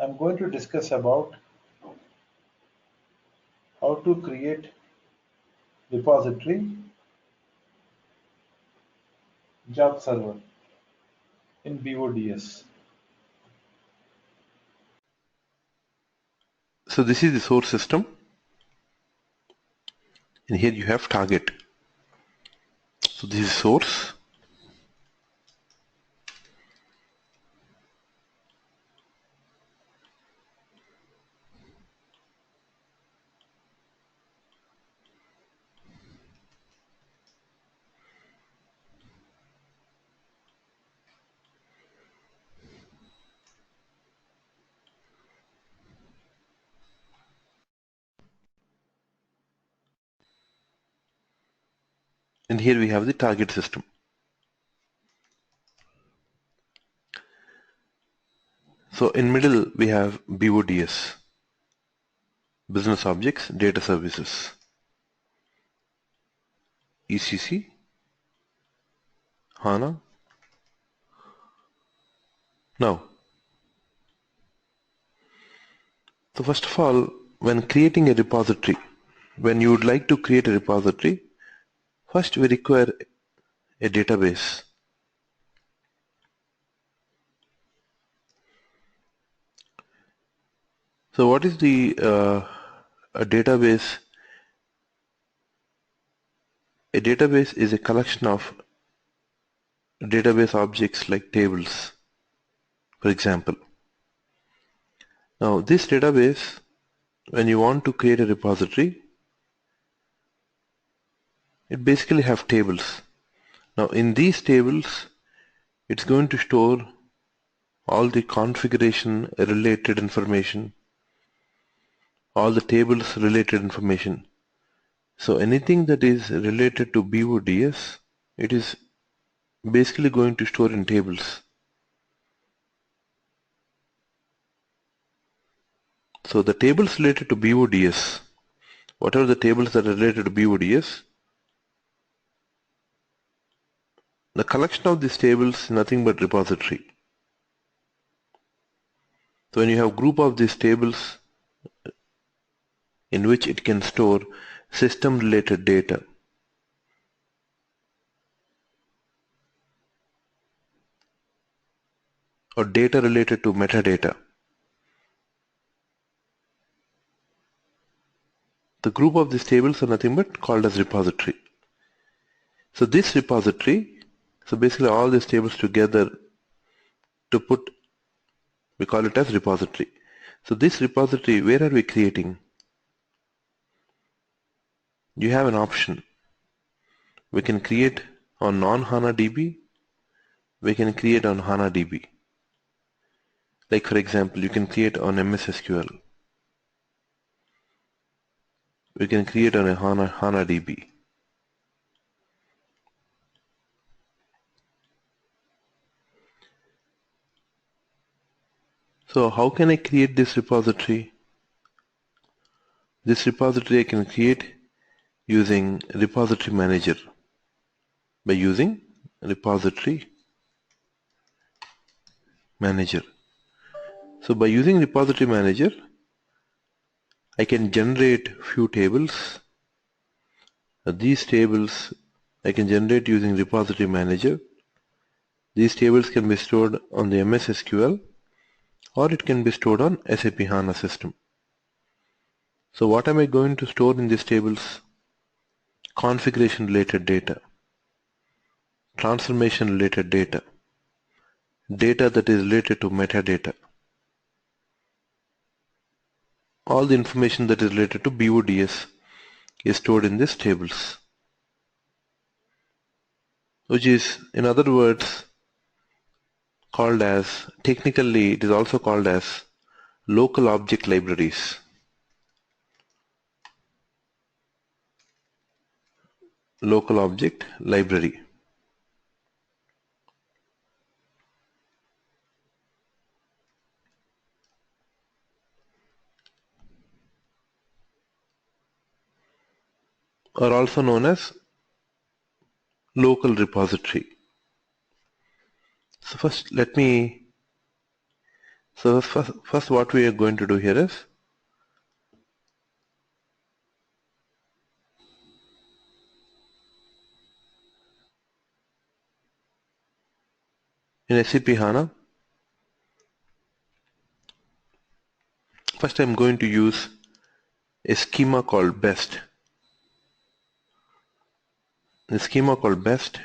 I'm going to discuss about how to create repository job server in BODS. So this is the source system, and here you have target. So this is source, and here we have the target system. So in middle we have BODS, Business Objects Data Services, ECC, HANA. Now, so first of all, when creating a repository, when you would like to create a repository, first we require a database. So what is the a database? A database is a collection of database objects like tables, for example. Now this database, when you want to create a repository, it basically have tables. Now in these tables, it's going to store all the configuration related information, all the tables related information. So anything that is related to BODS, it is basically going to store in tables. So the tables related to BODS, whatever the tables that are related to BODS, the collection of these tables is nothing but repository. So when you have group of these tables in which it can store system related data, or data related to metadata, the group of these tables are nothing but called as repository. So this repository, so basically all these tables together to put, we call it as repository. So this repository, where are we creating? You have an option. We can create on non-HANA DB, we can create on HANA DB. Like for example, you can create on MS SQL. We can create on a HANA DB. So how can I create this repository? This repository I can create using repository manager by using repository manager. So by using repository manager, I can generate few tables. These tables I can generate using repository manager. These tables can be stored on the MS SQL or it can be stored on SAP HANA system. So what am I going to store in these tables? Configuration related data, transformation related data, data that is related to metadata, all the information that is related to BODS is stored in these tables, which is, in other words, called as, technically it is also called as local object libraries. Local object library. Are also known as local repository. So first let me So first what we are going to do here is in SAP HANA, first I'm going to use a schema called BEST. The schema called BEST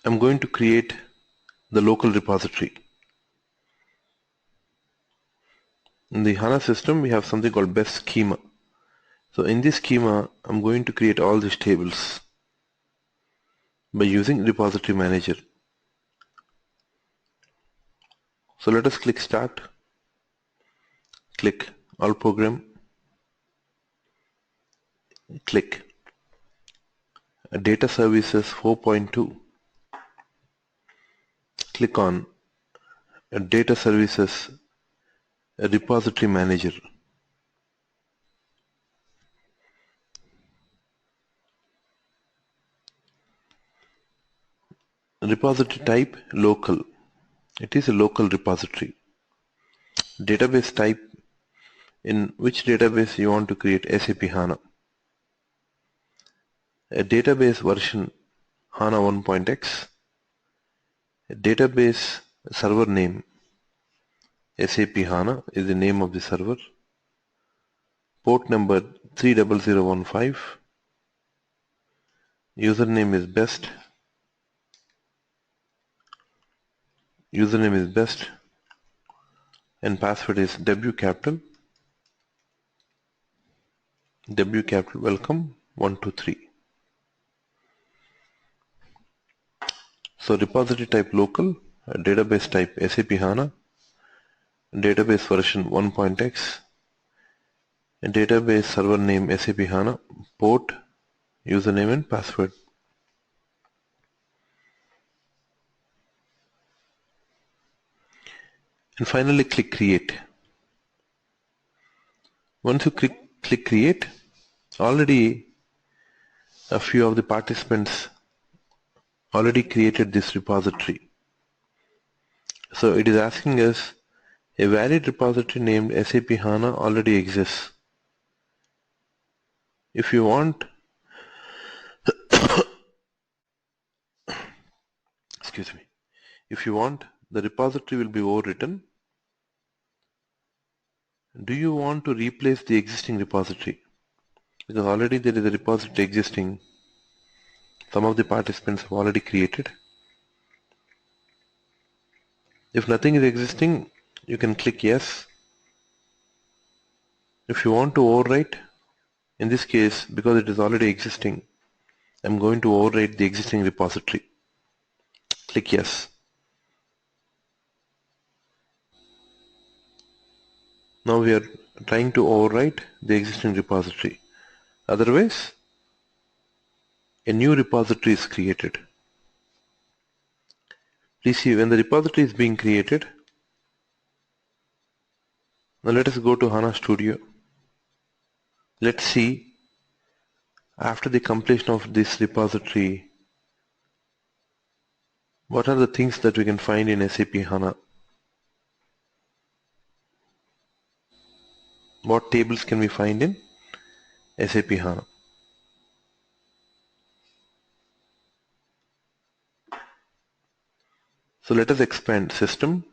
I'm going to create the local repository. In the HANA system, we have something called BEST schema. So in this schema, I'm going to create all these tables by using Repository Manager. So let us click Start, click All Program, click Data Services 4.2, click on Data Services Repository Manager. Repository type local. It is a local repository. Database type, in which database you want to create SAP HANA. A database version HANA 1.x. A database server name SAP HANA is the name of the server. Port number 30015. Username is best. Username is best. And password is W capital. W capital welcome 123. So repository type local, database type SAP HANA, database version 1.x, database server name SAP HANA, port, username and password. And finally click create. Once you click create, already a few of the participants already created this repository. So it is asking us a valid repository named SAP HANA already exists. If you want, excuse me, if you want, the repository will be overwritten. Do you want to replace the existing repository? Because already there is a repository existing. Some of the participants have already created. If nothing is existing, you can click yes. If you want to overwrite, in this case, because it is already existing, I'm going to overwrite the existing repository. Click yes. Now we are trying to overwrite the existing repository. Otherwise, a new repository is created. Please see, when the repository is being created, now let us go to HANA Studio. Let's see, after the completion of this repository, what are the things that we can find in SAP HANA? What tables can we find in SAP HANA? So let us expand system.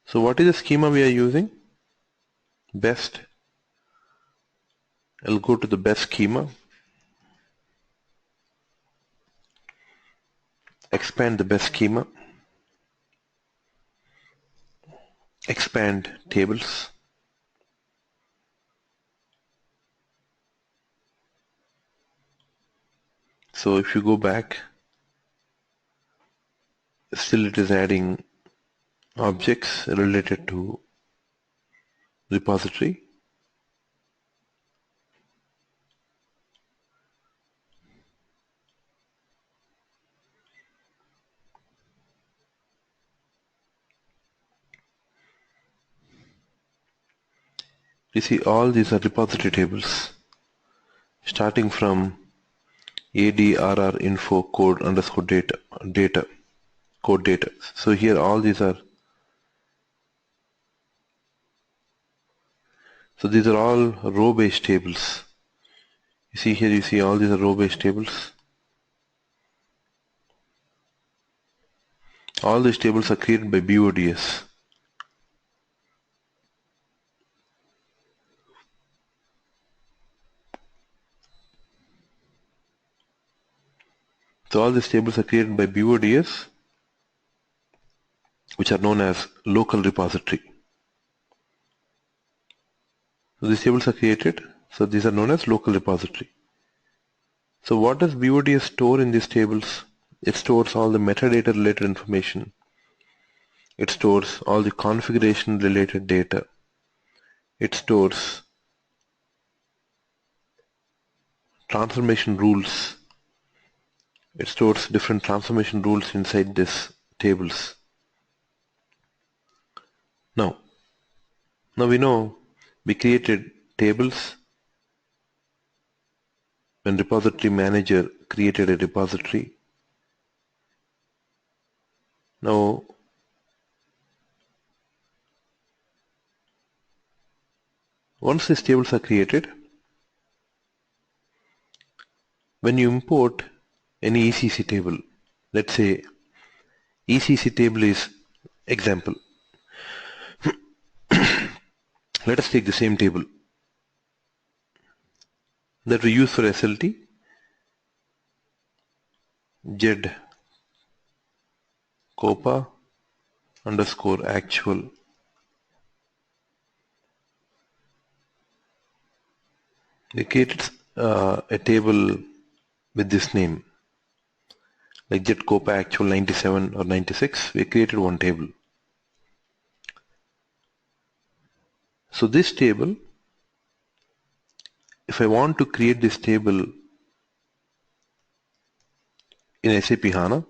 So what is the schema we are using? Best. I'll go to the best schema. Expand the best schema. Expand tables. So if you go back, still it is adding objects related to repository. You see all these are repository tables starting from ADRR info code underscore data code data. So here all these are, so these are all row-based tables. You see here, you see all these are row-based tables. All these tables are created by BODS. So all these tables are created by BODS, which are known as local repository. So these tables are created, so these are known as local repository. So what does BODS store in these tables? It stores all the metadata related information. It stores all the configuration related data. It stores transformation rules. It stores different transformation rules inside these tables. Now we know we created tables when repository manager created a repository. Now once these tables are created, when you import any ECC table, let's say ECC table is example. Let us take the same table that we use for SLT, Z COPA underscore actual. We created a table with this name, like Z COPA actual 97 or 96. We created one table. So this table, if I want to create this table in SAP HANA,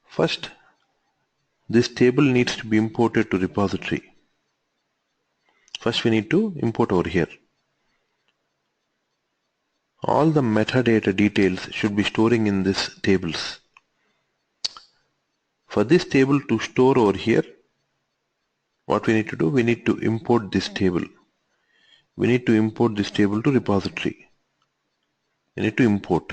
first this table needs to be imported to repository. First we need to import over here. All the metadata details should be storing in these tables. For this table to store over here, what we need to do, we need to import this table. We need to import this table to repository. We need to import.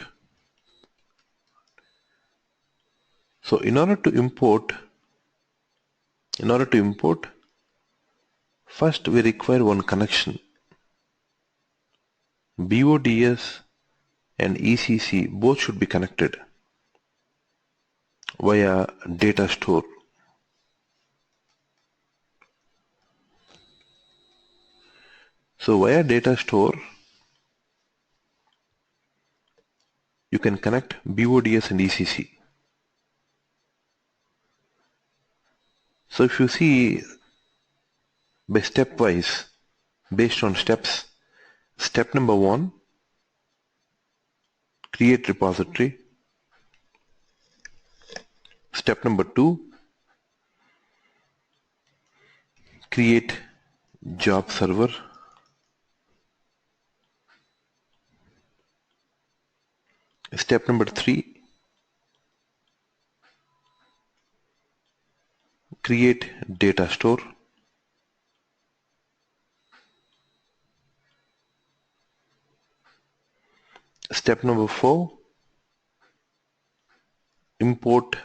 So in order to import, first we require one connection. BODS and ECC both should be connected via data store. So via data store, you can connect BODS and ECC. So if you see by stepwise, based on steps, step number 1, create repository. Step number 2, create job server. Step number 3, create data store. Step number 4, import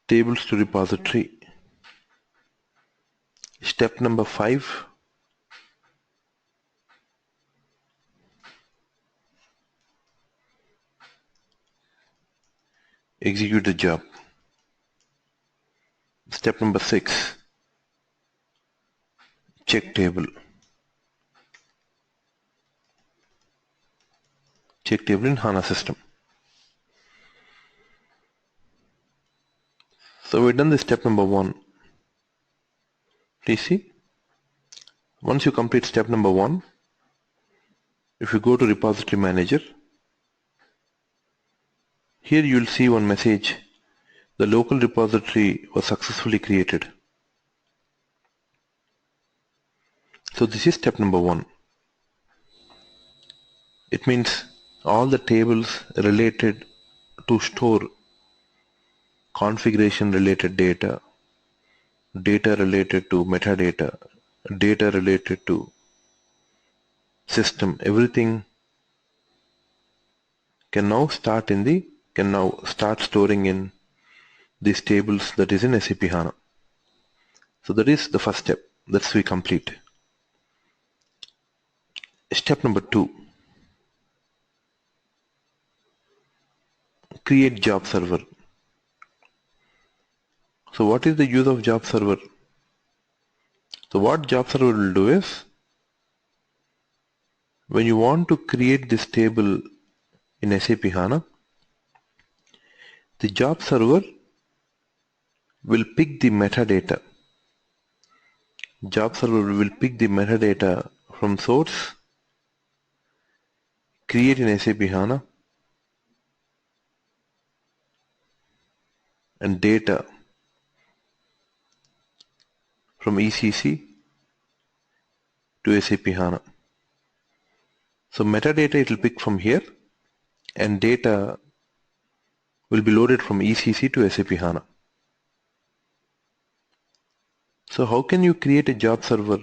tables to repository. Step number 5, execute the job. Step number 6, check table. Check table in HANA system. So we've done this step number 1. Please see, once you complete step number 1, if you go to repository manager, here you will see one message, the local repository was successfully created. So this is step number 1. It means all the tables related to store configuration related data, data related to metadata, data related to system, everything can now start storing in these tables that is in SAP HANA. So that is the first step. That's we complete. Step number 2, create job server. So what is the use of job server? So what job server will do is, when you want to create this table in SAP HANA, the job server will pick the metadata. Job server will pick the metadata from source, create in SAP HANA, and data from ECC to SAP HANA. So metadata it will pick from here, and data will be loaded from ECC to SAP HANA. So how can you create a job server?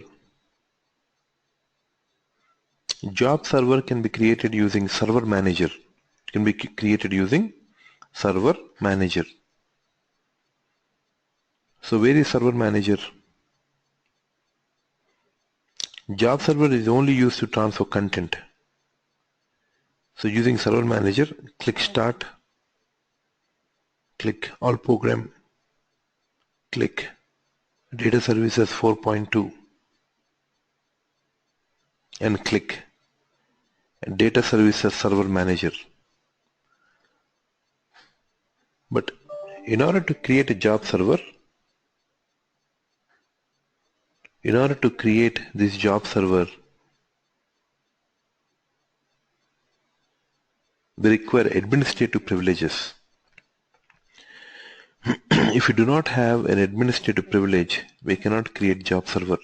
Job server can be created using server manager. It can be created using server manager. So where is server manager? Job server is only used to transfer content. So using server manager, click start, click all program, click data services 4.2 and click data services server manager. But in order to create a job server, in order to create this job server, we require administrative privileges. If you do not have an administrative privilege, we cannot create job server.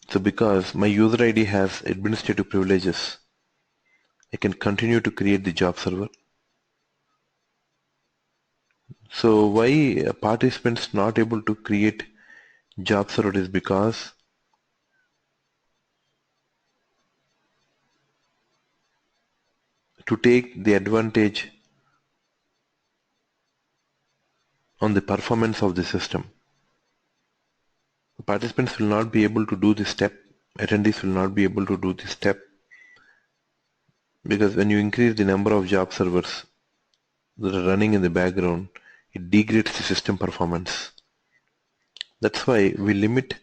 So because my user ID has administrative privileges, I can continue to create the job server. So why participants not able to create job server is because to take the advantage on the performance of the system, participants will not be able to do this step, attendees will not be able to do this step, because when you increase the number of job servers that are running in the background, it degrades the system performance. That's why we limit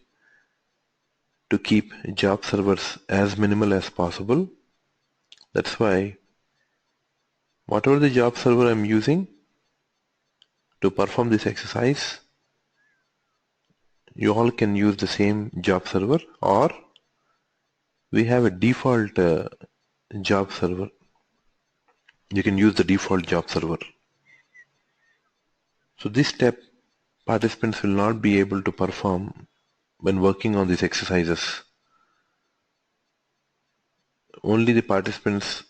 to keep job servers as minimal as possible. That's why whatever the job server I'm using to perform this exercise, you all can use the same job server, or we have a default job server. You can use the default job server. So this step participants will not be able to perform when working on these exercises. Only the participants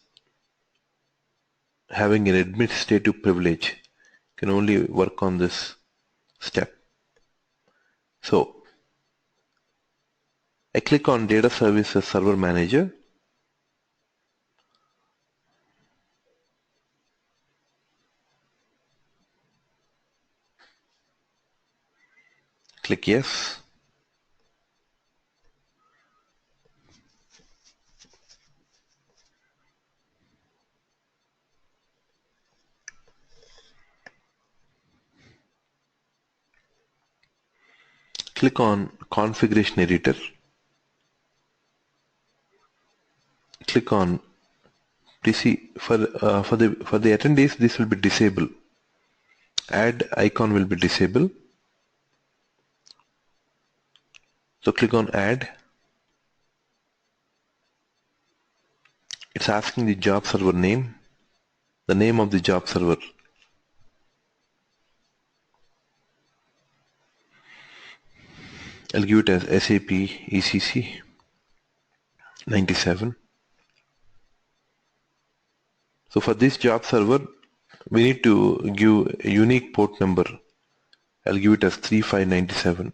having an administrative privilege can only work on this step. So I click on Data Services Server Manager. Click yes. Click on Configuration Editor. Click on DC for the attendees. This will be disabled. Add icon will be disabled. So click on Add. It's asking the job server name, the name of the job server. I'll give it as SAP ECC 97. So for this job server, we need to give a unique port number. I'll give it as 3597.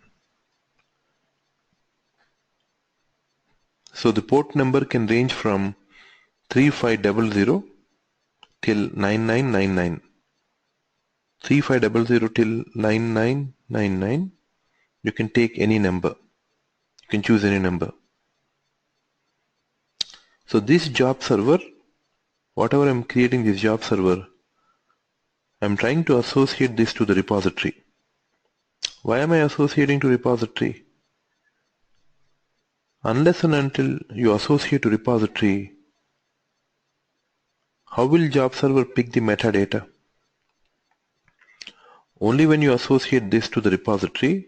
So the port number can range from 3500 till 9999. 3500 till 9999. You can take any number. You can choose any number. So this job server, whatever I'm creating this job server, I'm trying to associate this to the repository. Why am I associating to repository? Unless and until you associate to repository, how will job server pick the metadata? Only when you associate this to the repository,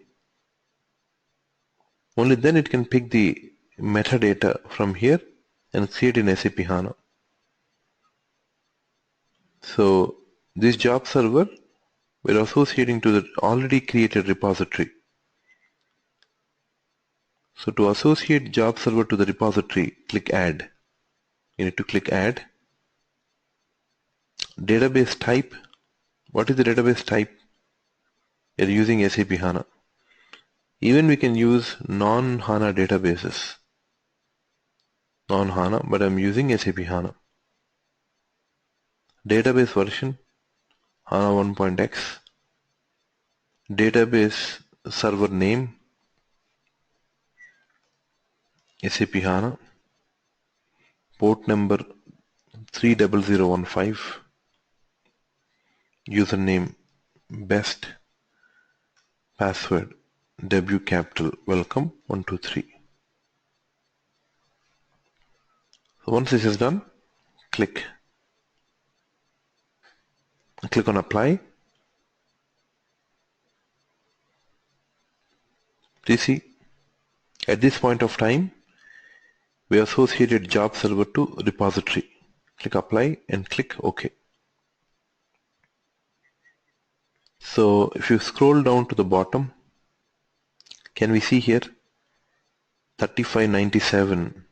only then it can pick the metadata from here and create in SAP HANA. So this job server, we're associating to the already created repository. So to associate job server to the repository, click add. You need to click add. Database type. What is the database type? You're using SAP HANA. Even we can use non-HANA databases. Non-HANA, but I'm using SAP HANA. Database version, HANA 1.x. Database server name, SAP HANA. Port number 30015. Username best. Password W capital welcome 123. So once this is done, click on apply. Please see, at this point of time, we associated job server to repository. Click apply and click OK. So if you scroll down to the bottom, can we see here 3597?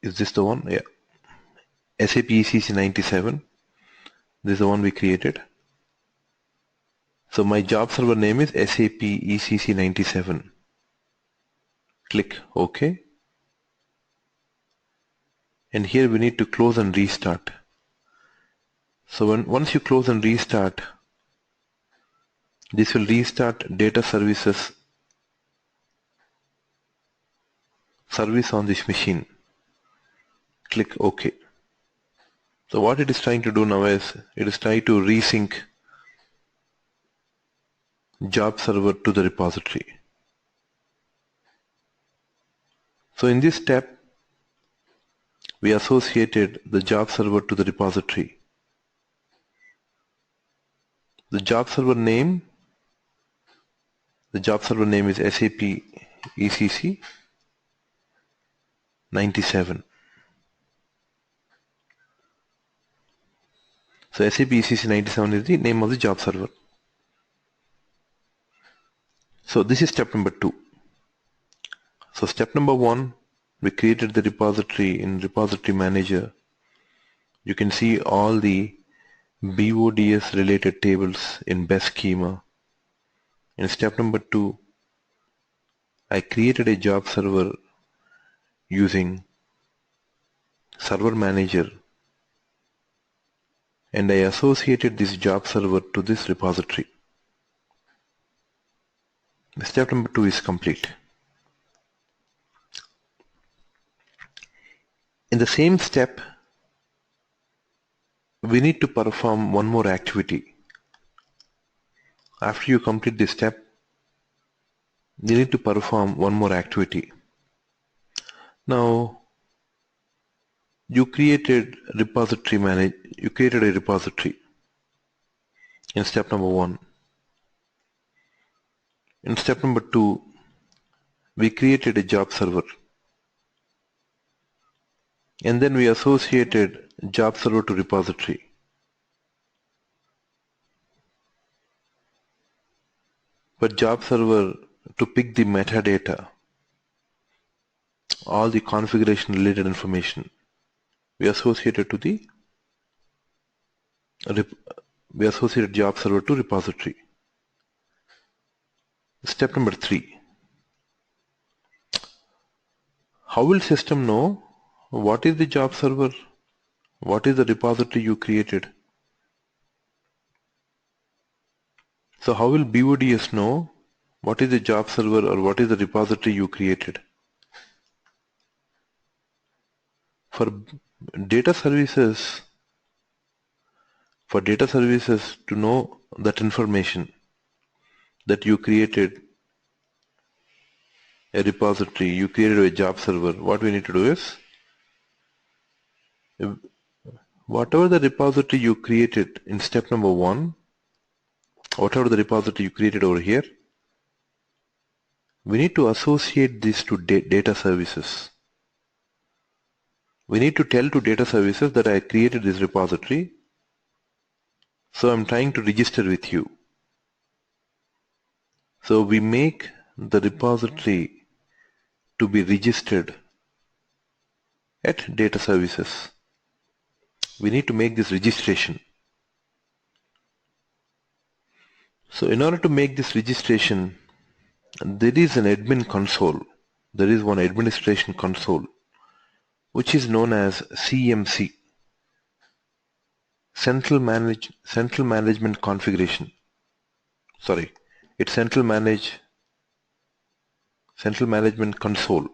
Is this the one? Yeah. SAP ECC 97. This is the one we created. So my job server name is SAP ECC 97. Click OK. And here we need to close and restart. So once you close and restart, this will restart data services service on this machine. Click OK. So what it is trying to do now is it is trying to resync job server to the repository. So in this step, we associated the job server to the repository. The job server name is SAP ECC 97. So SAP ECC 97 is the name of the job server. So this is step number 2. So step number 1, we created the repository in repository manager. You can see all the BODS related tables in best schema. In step number 2, I created a job server using server manager, and I associated this job server to this repository. Step number 2 is complete. In the same step, we need to perform one more activity. After you complete this step, you need to perform one more activity. Now, you created a repository in step number 1. In step number 2, we created a job server, and then we associated job server to repository. But job server to pick the metadata, all the configuration related information. we associated to the we associated job server to repository. Step number 3. How will system know what is the job server, what is the repository you created? So how will BODS know what is the job server or what is the repository you created? For data services, to know that information that you created a repository, you created a job server, what we need to do is, whatever the repository you created in step number 1, whatever the repository you created over here, we need to associate this to data services. We need to tell to data services that I created this repository, so I'm trying to register with you. So we make the repository to be registered at data services. We need to make this registration. So in order to make this registration, there is an admin console. There is one administration console, which is known as CMC, Central Management Configuration. Sorry, it's Central Management Console.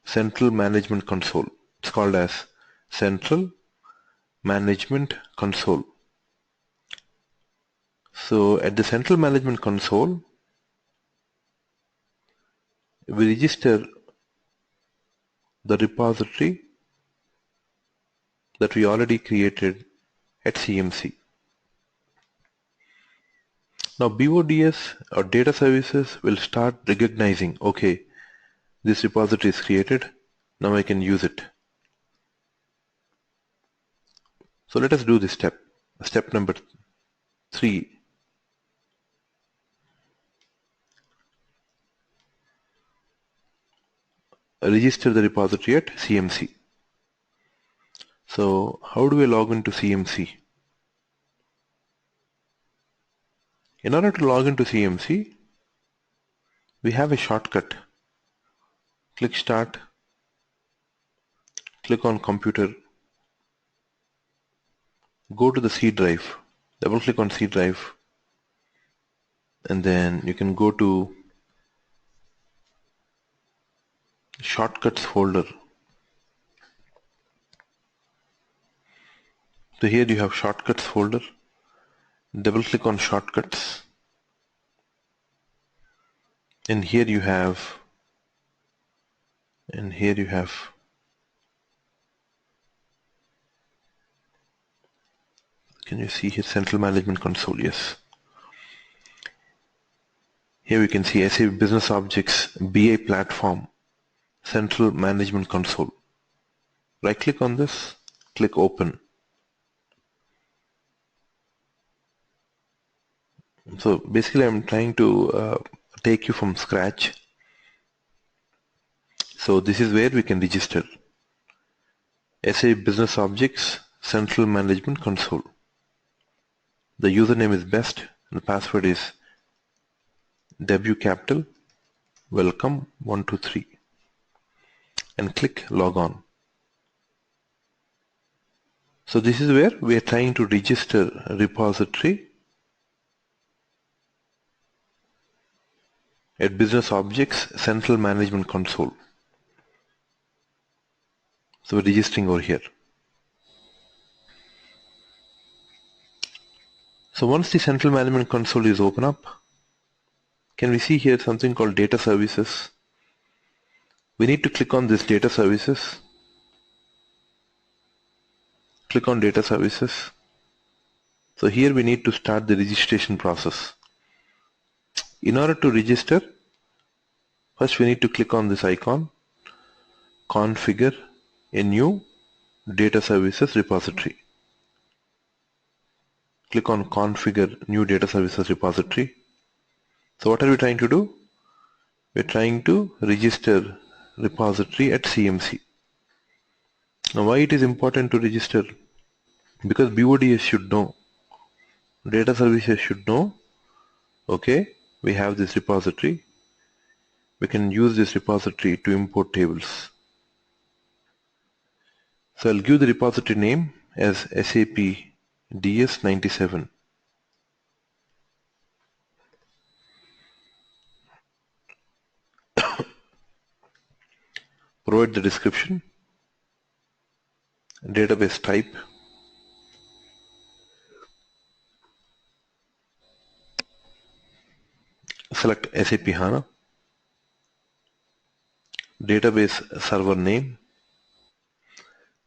Central Management Console. It's called as Central Management Console. So at the Central Management Console, we register the repository that we already created at CMC. Now BODS or data services will start recognizing, okay, this repository is created, now I can use it. So let us do this step. Step number 3. Register the repository at CMC. So how do we log into CMC? In order to log into CMC, we have a shortcut. Click Start, click on Computer, go to the C drive, double click on C drive, and then you can go to Shortcuts folder. So here you have Shortcuts folder, double click on Shortcuts, and here you have can you see here Central Management Console? Yes. Here we can see SAP Business Objects BI Platform Central Management Console. Right click on this, click Open. So basically I'm trying to take you from scratch. So this is where we can register. SAP Business Objects Central Management Console. The username is best and the password is W capital welcome 123 and click log on. So this is where we are trying to register a repository at Business Objects Central Management Console. So we're registering over here. So once the Central Management Console is open up, can we see here something called Data Services? We need to click on this Data Services. Click on Data Services. So here we need to start the registration process. In order to register, first we need to click on this icon, configure a new data services repository. Click on configure new data services repository. So what are we trying to do? We're trying to register repository at CMC. Now why it is important to register? Because BODS should know, data services should know, okay, we have this repository, we can use this repository to import tables. So I'll give the repository name as SAP DS97. Provide the description, database type, select SAP HANA, database server name,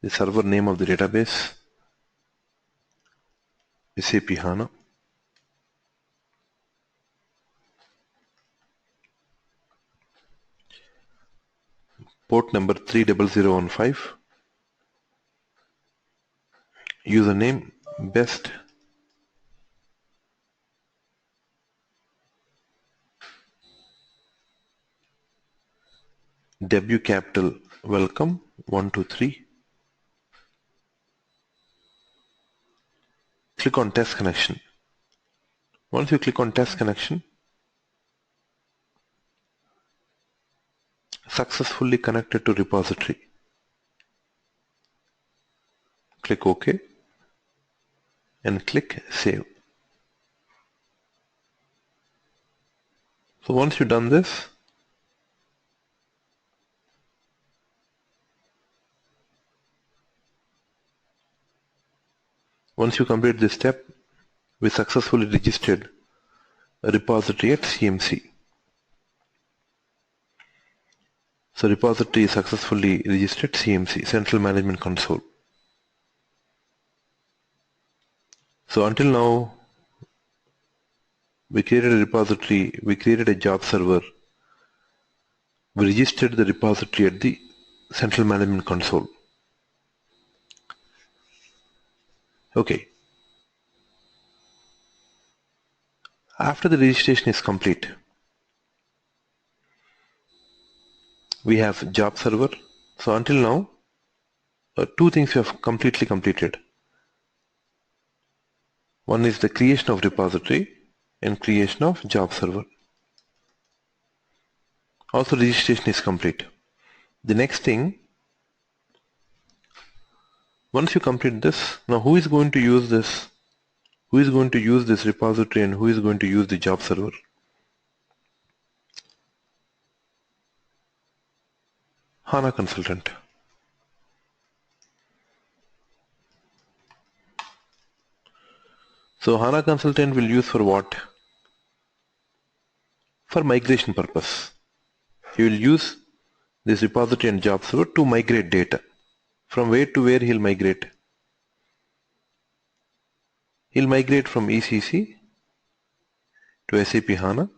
the server name of the database, SAP HANA, port number 30015, username best, W capital welcome 123. Click on test connection. Once you click on test connection, successfully connected to repository. Click OK and click save. So once you've done this, once you complete this step, we successfully registered a repository at CMC. So repository is successfully registered CMC, Central Management Console. So until now, we created a repository, we created a job server, we registered the repository at the Central Management Console. Okay. After the registration is complete, we have job server. So until now, two things we have completely completed. One is the creation of repository and creation of job server. Also registration is complete. The next thing, once you complete this, now who is going to use this? Who is going to use this repository and who is going to use the job server? HANA consultant. So HANA consultant will use for what? For migration purpose. He will use this repository and job server to migrate data. From where to where he'll migrate? He'll migrate from ECC to SAP HANA.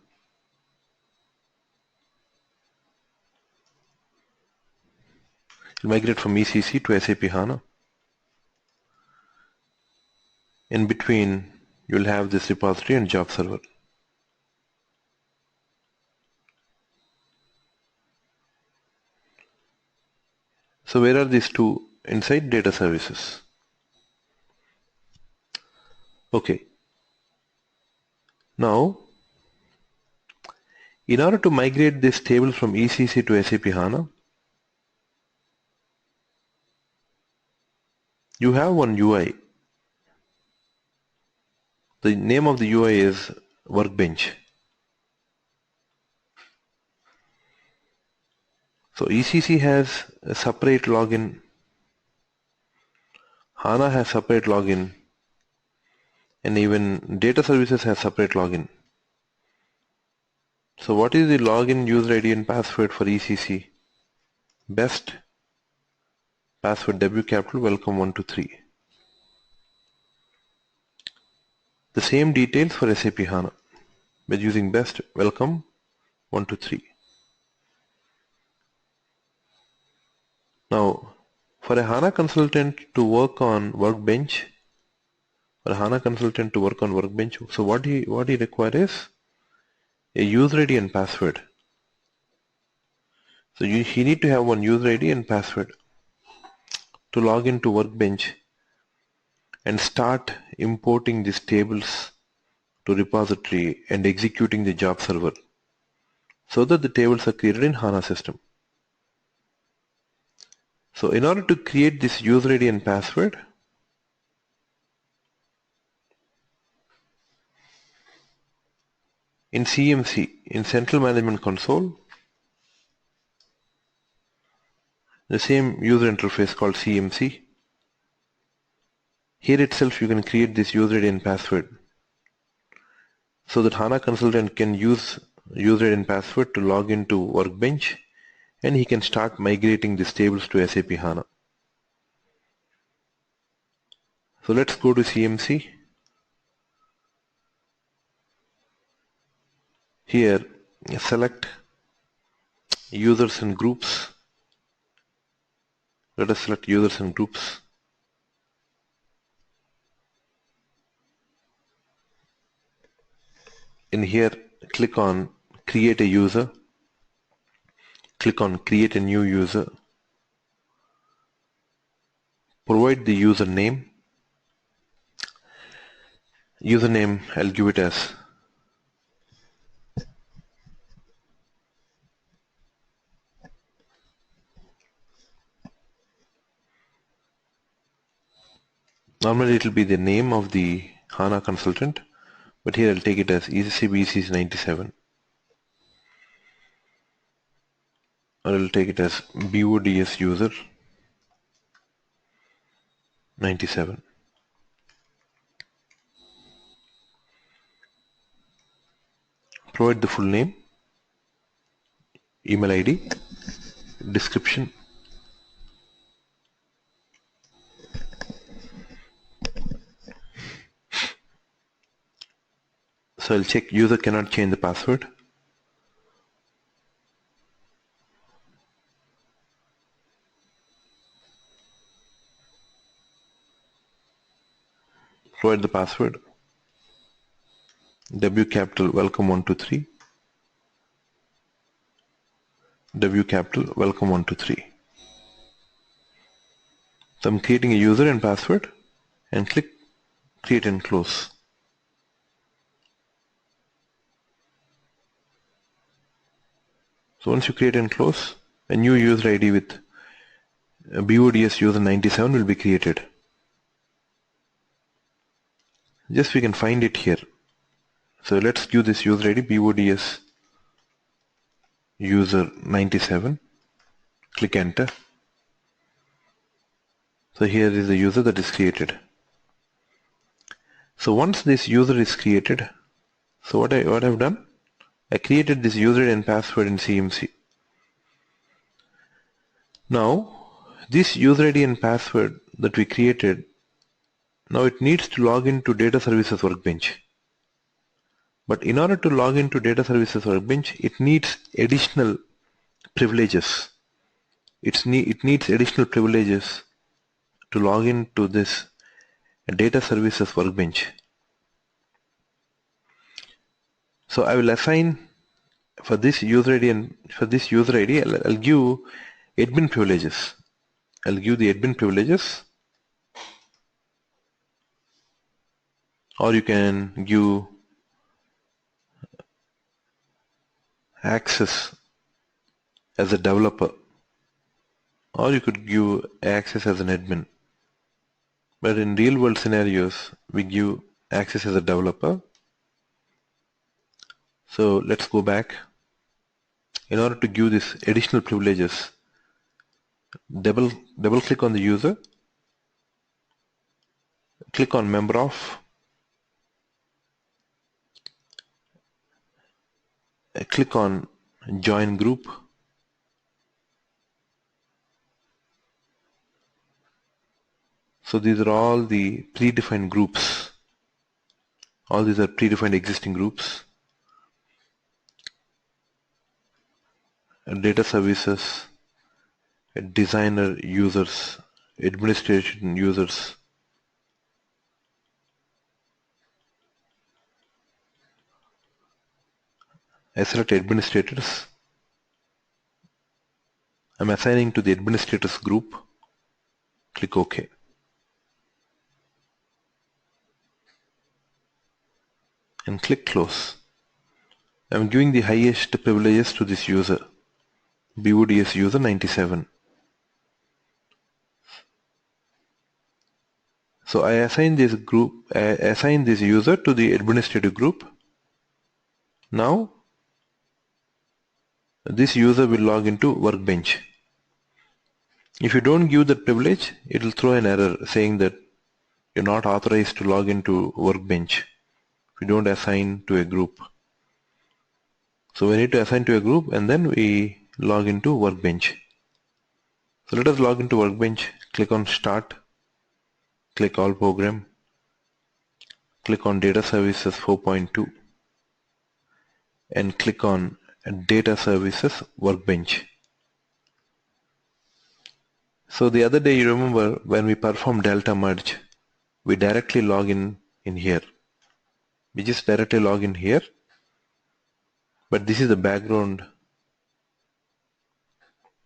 He'll migrate from ECC to SAP HANA. In between, you'll have this repository and job server. So where are these two? Inside data services. Okay. Now, in order to migrate this table from ECC to SAP HANA, you have one UI. The name of the UI is Workbench. So ECC has a separate login, HANA has separate login, and even data services has separate login. So what is the login, user ID and password for ECC? Best, password W capital welcome 123. The same details for SAP HANA by using best welcome 123. Now, for a HANA consultant to work on Workbench, so what he requires is a user ID and password. So he need to have one user ID and password. to log into Workbench and start importing these tables to repository and executing the job server so that the tables are created in HANA system. So in order to create this user ID and password, in CMC, in Central Management Console, the same user interface called CMC, here itself you can create this user ID and password so that HANA consultant can use user ID and password to log into Workbench and he can start migrating these tables to SAP HANA. So let's go to CMC. Here select users and groups. Let us select users and groups. In here, click on create a user. Click on create a new user. Provide the username. Username, I'll give it as normally it will be the name of the HANA consultant, but here I'll take it as ECC 97, or I'll take it as BODS user 97. Provide the full name, email ID, description. So I'll check user cannot change the password. Provide the password. W capital welcome 123. W capital welcome 123. So I'm creating a user and password and click create and close. So once you create and close, a new user ID with BODS user 97 will be created. Just we can find it here. So let's give this user ID BODS user 97. Click enter. So here is the user that is created. So once this user is created, so what I've done, I created this user and password in CMC. Now this user ID and password that we created, now it needs to log into Data Services Workbench. But in order to log into Data Services Workbench, it needs additional privileges. It needs additional privileges to log into this Data Services Workbench. So I will assign for this user ID and for this user ID, I'll give admin privileges. I'll give the admin privileges, or you can give access as a developer, or you could give access as an admin. But in real world scenarios, we give access as a developer. So let's go back. In order to give this additional privileges, double click on the user, click on member of, click on join group, so these are all the predefined groups. All these are predefined existing groups. Data services, designer users, administration users. I select administrators. I'm assigning to the administrators group. click OK. And click Close. I'm giving the highest privileges to this user, BODS user 97. So I assign this user to the administrative group. Now this user will log into Workbench. If you don't give that privilege, it will throw an error saying that you're not authorized to log into Workbench if you don't assign to a group. So we need to assign to a group and then we log into Workbench. So let us log into Workbench. Click on Start, click All Program, click on Data Services 4.2 and click on Data Services Workbench. So the other day, you remember when we performed delta merge, we directly log in here. We just directly log in here, but this is the background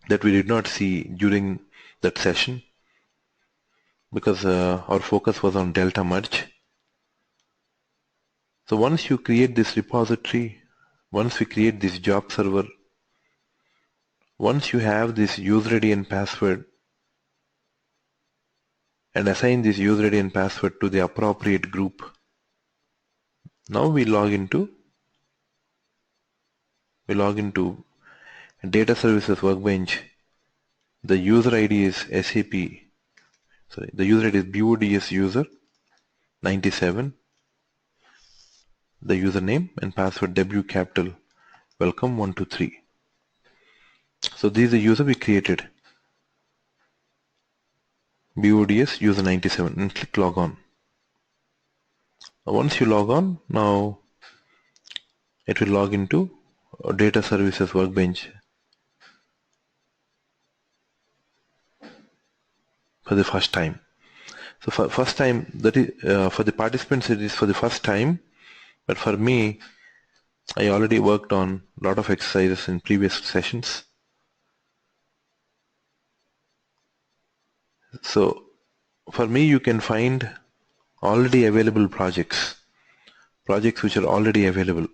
that we did not see during that session because our focus was on delta merge. So once you create this repository, once we create this job server, once you have this user ID and password and assign this user ID and password to the appropriate group, now we log into Data Services Workbench. The user ID is SAP. Sorry, the user ID is BODS user 97. The username and password W capital welcome 123. So this is the user we created. BODS user 97 and click log on. Now once you log on, now it will log into Data Services Workbench for the first time. So for first time, that is for the participants it is for the first time, but for me, I already worked on a lot of exercises in previous sessions. So for me, you can find already available projects which are already available.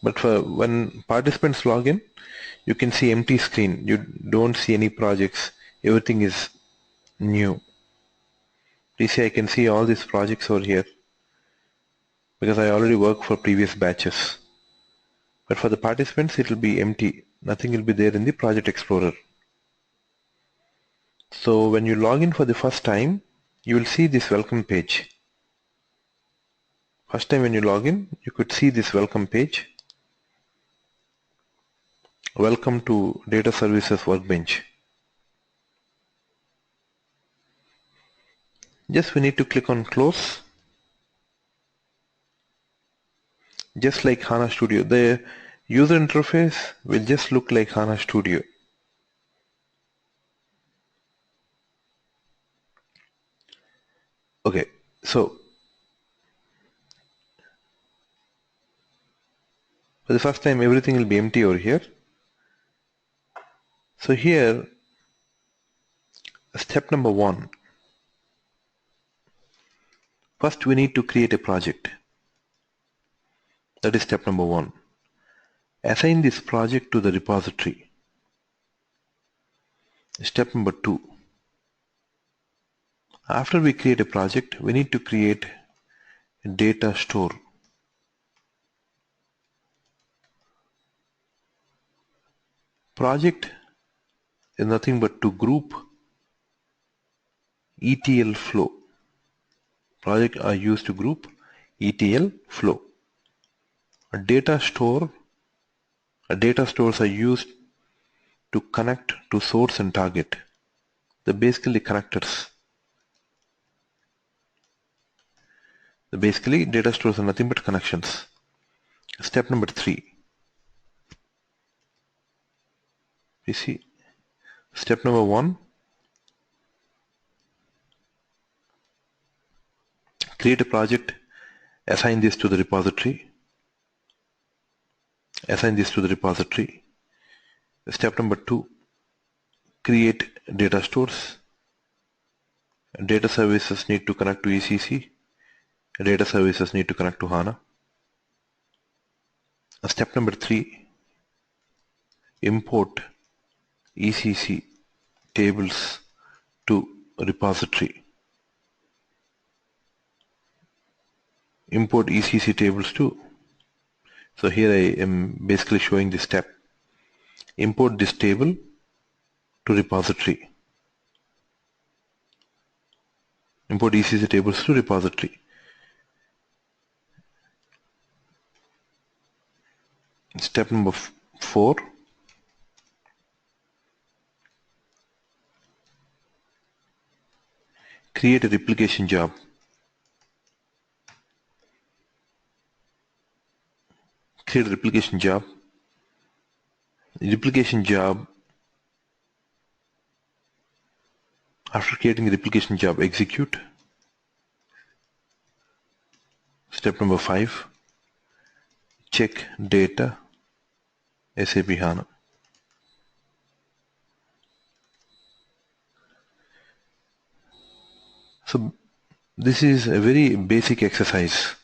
But for when participants log in, you can see empty screen. You don't see any projects. Everything is new. Please see, I can see all these projects over here because I already worked for previous batches. But for the participants, it will be empty. Nothing will be there in the Project Explorer. So when you log in for the first time, you will see this welcome page. First time when you log in, you could see this welcome page. Welcome to Data Services Workbench. Just we need to click on close. Just like HANA Studio, the user interface will just look like HANA Studio. Okay, so for the first time everything will be empty over here. So here, step number 1. First we need to create a project. That is step number 1. Assign this project to the repository. Step number 2. After we create a project, we need to create a data store. Project is nothing but to group ETL flow. Project are used to group ETL flow. Data stores are used to connect to source and target. They're basically connectors. Basically, data stores are nothing but connections. Step number 3. You see, step number 1, create a project, assign this to the repository. Step number 2, create data stores. Data services need to connect to ECC. Data services need to connect to HANA. Step number 3, import ECC tables to repository. Import ECC tables to. So here I am basically showing this step. Import this table to repository. Import ECC tables to repository. Step number 4, create a replication job. Create a replication job. Replication job. After creating the replication job, execute. Step number 5, check data SAP HANA. So this is a very basic exercise.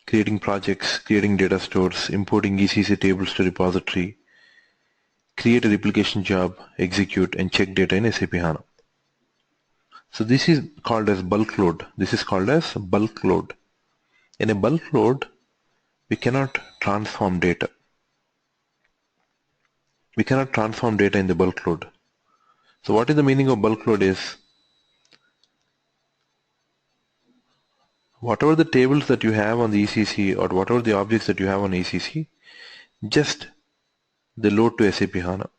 Creating projects, creating data stores, importing ECC tables to repository, create a replication job, execute, and check data in SAP HANA. So this is called as bulk load. This is called as bulk load. In a bulk load, we cannot transform data. We cannot transform data in the bulk load. So what is the meaning of bulk load is, whatever the tables that you have on the ECC or whatever the objects that you have on ECC, just they load to SAP HANA.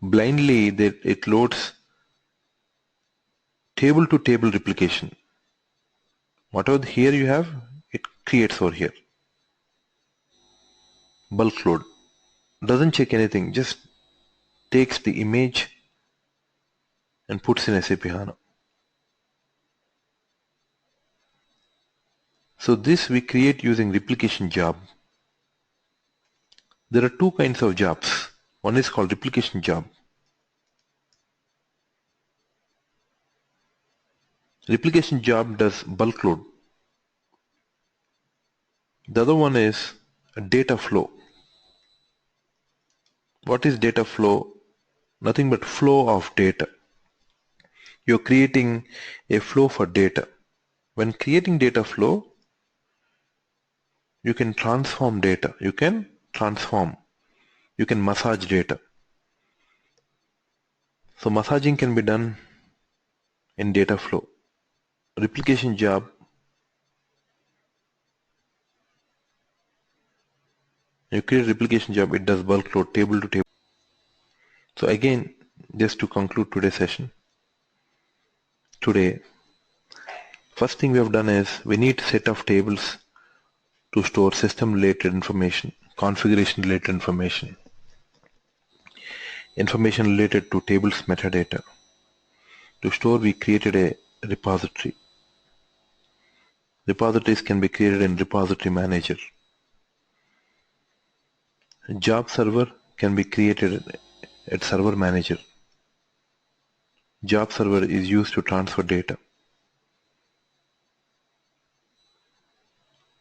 Blindly, it loads table to table replication. Whatever here you have, it creates over here. Bulk load. Doesn't check anything, just takes the image and puts in SAP HANA. So this we create using replication job. There are two kinds of jobs. One is called replication job. Replication job does bulk load. The other one is a data flow. What is data flow? Nothing but flow of data. You're creating a flow for data. When creating data flow, you can transform data. You can massage data. So massaging can be done in data flow. Replication job, you create a replication job, it does bulk load table to table. So again, just to conclude today's session, first thing we have done is we need a set of tables to store system related information, configuration related information related to tables metadata. To store, we created a repository. Repositories can be created in repository manager. Job server can be created at server manager. Job server is used to transfer data.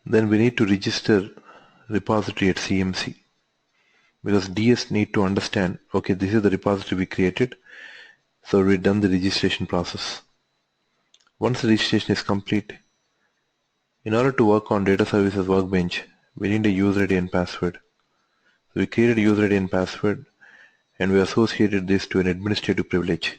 Then we need to register repository at CMC, because DS need to understand, okay, this is the repository we created, so we've done the registration process. Once the registration is complete, in order to work on data services workbench, we need a user ID and password. So we created a user ID and password, and we associated this to an administrative privilege.